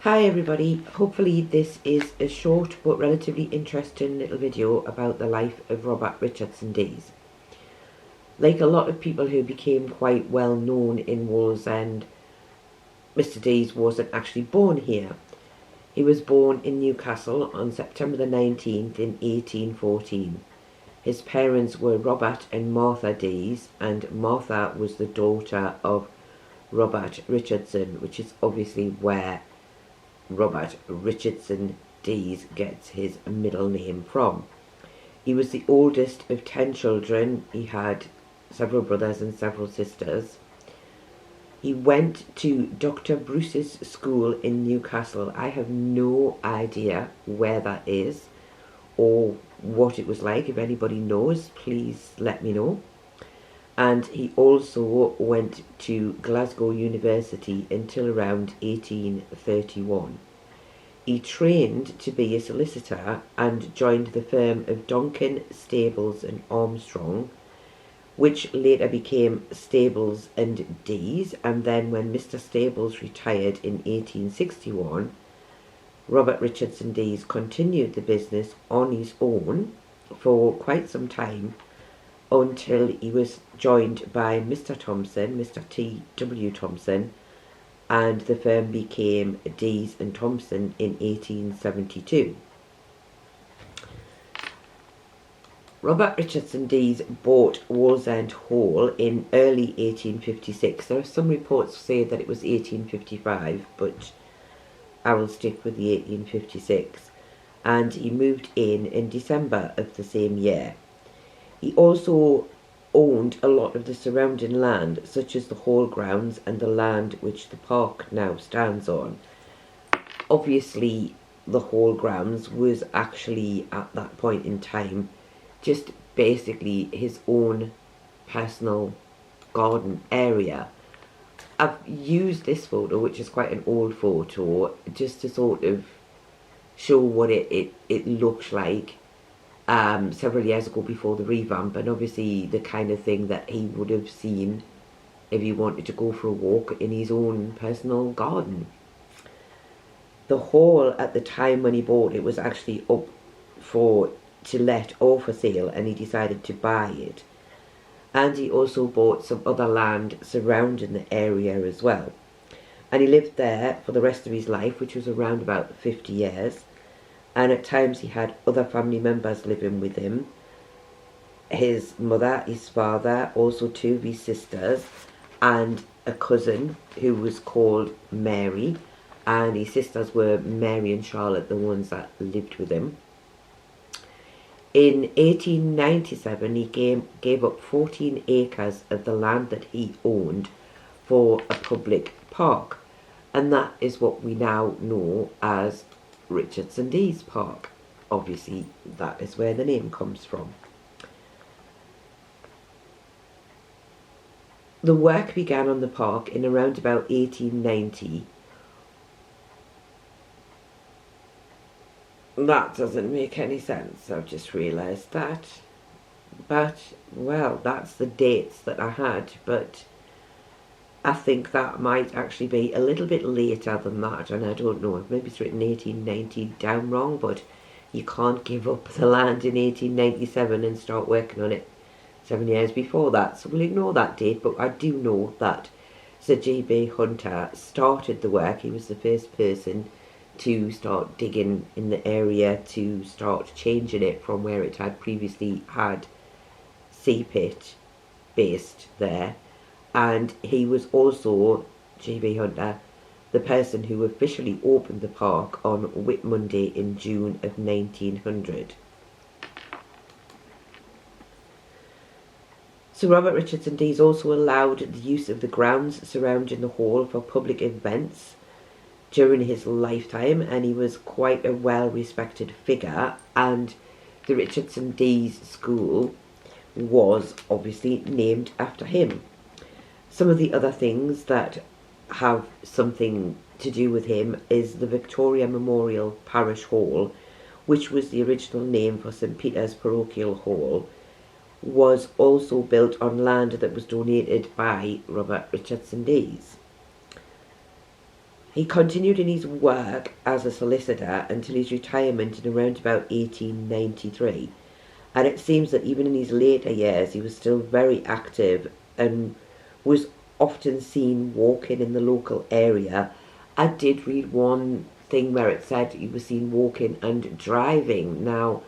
Hi everybody, hopefully this is a short but relatively interesting little video about the life of Robert Richardson Dees. Like a lot of people who became quite well known in Wallsend, Mr. Dees wasn't actually born here. He was born in Newcastle on September the 19th in 1814. His parents were Robert and Martha Dees, and Martha was the daughter of Robert Richardson, which is obviously where Robert Richardson Dees gets his middle name from. He was the oldest of 10 children. He had several brothers and several sisters. He went to Dr. Bruce's school in Newcastle. I have no idea where that is or what it was like. If anybody knows, please let me know. And he also went to Glasgow University until around 1831. He trained to be a solicitor and joined the firm of Donkin, Stables and Armstrong, which later became Stables and Dees, and then when Mr. Stables retired in 1861, Robert Richardson Dees continued the business on his own for quite some time, until he was joined by Mr. Thompson, Mr. T.W. Thompson, and the firm became Dees and Thompson in 1872. Robert Richardson Dees bought Wallsend Hall in early 1856. There are some reports say that it was 1855, but I will stick with the 1856. And he moved in December of the same year. He also owned a lot of the surrounding land, such as the hall grounds and the land which the park now stands on. Obviously, the hall grounds was actually, at that point in time, just basically his own personal garden area. I've used this photo, which is quite an old photo, just to sort of show what it looks like several years ago before the revamp, and obviously the kind of thing that he would have seen if he wanted to go for a walk in his own personal garden. The hall at the time when he bought it was actually up to let or for sale, and he decided to buy it. And he also bought some other land surrounding the area as well. And he lived there for the rest of his life, which was around about 50 years. And at times he had other family members living with him. His mother, his father, also two of his sisters, and a cousin who was called Mary. And his sisters were Mary and Charlotte, the ones that lived with him. In 1897, he gave up 14 acres of the land that he owned for a public park. And that is what we now know as Richardson Dees Park. Obviously, that is where the name comes from. The work began on the park in around about 1890. That doesn't make any sense, I've just realised that. But, well, that's the dates that I had, but I think that might actually be a little bit later than that, and I don't know, maybe it's written 1890 down wrong, but you can't give up the land in 1897 and start working on it 7 years before that, so we'll ignore that date. But I do know that Sir J.B. Hunter started the work. He was the first person to start digging in the area to start changing it from where it had previously had sea pit based there. And he was also, J.B. Hunter, the person who officially opened the park on Whit Monday in June of 1900. Sir Robert Richardson Dees also allowed the use of the grounds surrounding the hall for public events during his lifetime, and he was quite a well-respected figure, and the Richardson Dees School was obviously named after him. Some of the other things that have something to do with him is the Victoria Memorial Parish Hall, which was the original name for St Peter's Parochial Hall, was also built on land that was donated by Robert Richardson Dees. He continued in his work as a solicitor until his retirement in around about 1893. And it seems that even in his later years, he was still very active and was often seen walking in the local area. I did read one thing where it said he was seen walking and driving. Now,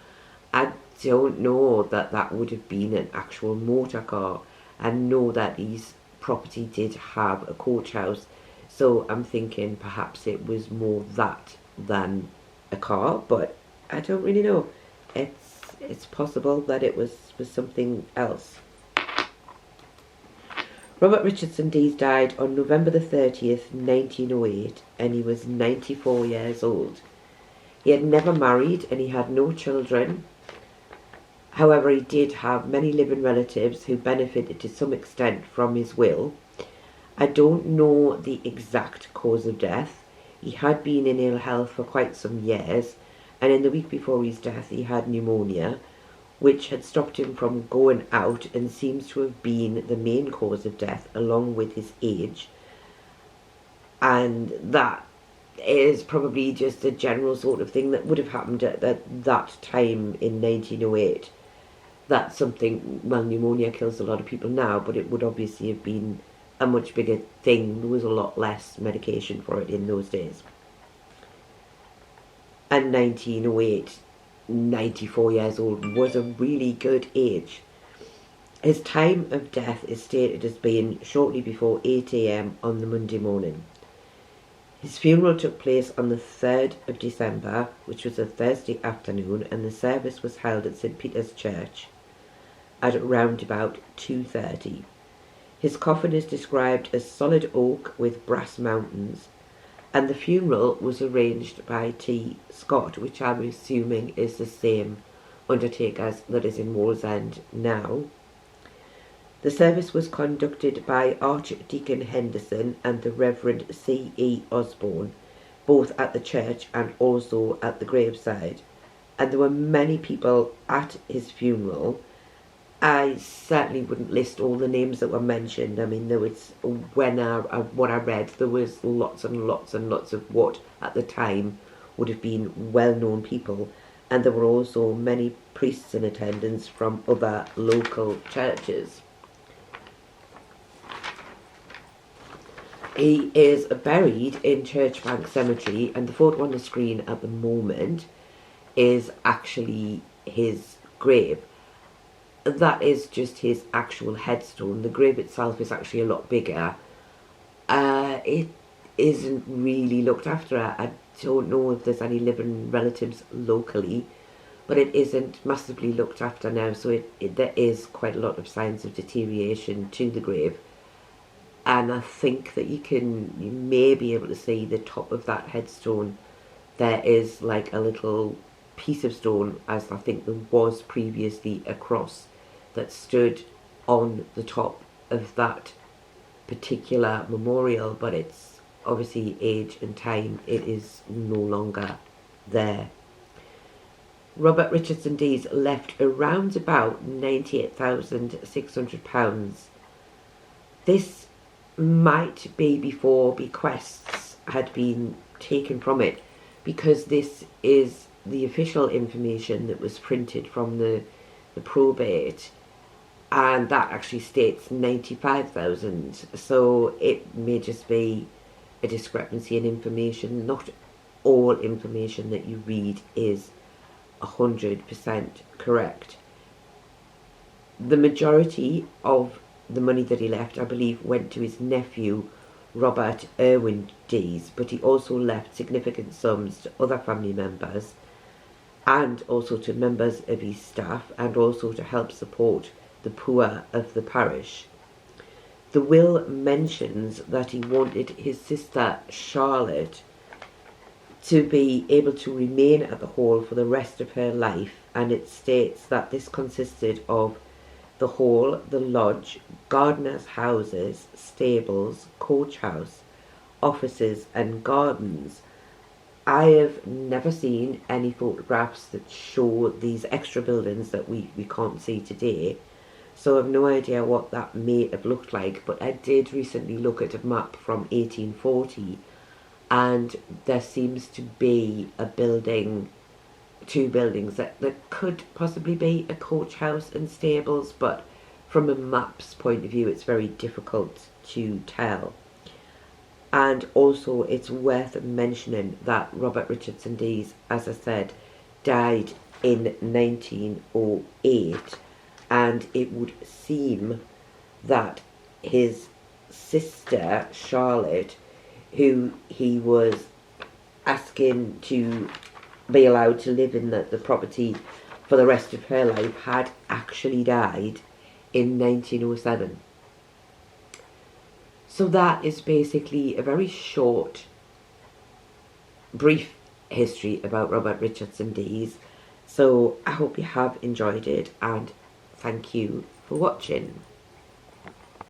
I don't know that that would have been an actual motor car. I know that his property did have a coach house, so I'm thinking perhaps it was more that than a car, but I don't really know. It's possible that it was something else. Robert Richardson Dees died on November the 30th, 1908, and he was 94 years old. He had never married and he had no children. However, he did have many living relatives who benefited to some extent from his will. I don't know the exact cause of death. He had been in ill health for quite some years, and in the week before his death he had pneumonia, which had stopped him from going out and seems to have been the main cause of death, along with his age. And that is probably just a general sort of thing that would have happened at that time in 1908. That's something, well, pneumonia kills a lot of people now, but it would obviously have been a much bigger thing. There was a lot less medication for it in those days. And 1908, 94 years old, was a really good age. His time of death is stated as being shortly before 8 a.m. on the Monday morning. His funeral took place on the 3rd of December, which was a Thursday afternoon, and the service was held at St. Peter's Church at around about 2:30. His coffin is described as solid oak with brass mountings, and the funeral was arranged by T. Scott, which I'm assuming is the same undertakers that is in Wallsend now. The service was conducted by Archdeacon Henderson and the Reverend C. E. Osborne, both at the church and also at the graveside, and there were many people at his funeral. I certainly wouldn't list all the names that were mentioned. I mean, there was, what I read, there was lots and lots and lots of what at the time would have been well-known people, and there were also many priests in attendance from other local churches. He is buried in Churchbank Cemetery, and the photo on the screen at the moment is actually his grave. That is just his actual headstone. The grave itself is actually a lot bigger. It isn't really looked after. I don't know if there's any living relatives locally, but it isn't massively looked after now, so there is quite a lot of signs of deterioration to the grave. And I think that you may be able to see the top of that headstone. There is like a little piece of stone, as I think there was previously a cross that stood on the top of that particular memorial, but it's obviously age and time, it is no longer there. Robert Richardson Dees left around about £98,600. This might be before bequests had been taken from it, because this is the official information that was printed from the probate, and that actually states 95,000, so it may just be a discrepancy in information. Not all information that you read is 100% correct. The majority of the money that he left, I believe, went to his nephew Robert Irwin Dees, but he also left significant sums to other family members and also to members of his staff, and also to help support the poor of the parish. The will mentions that he wanted his sister Charlotte to be able to remain at the hall for the rest of her life, and it states that this consisted of the hall, the lodge, gardeners' houses, stables, coach house, offices and gardens. I have never seen any photographs that show these extra buildings that we can't see today, so I've no idea what that may have looked like, but I did recently look at a map from 1840, and there seems to be a building, two buildings that could possibly be a coach house and stables, but from a map's point of view it's very difficult to tell. And also it's worth mentioning that Robert Richardson Dees, as I said, died in 1908, and it would seem that his sister Charlotte, who he was asking to be allowed to live in the property for the rest of her life, had actually died in 1907. So that is basically a very short, brief history about Robert Richardson Dees. So I hope you have enjoyed it, and thank you for watching.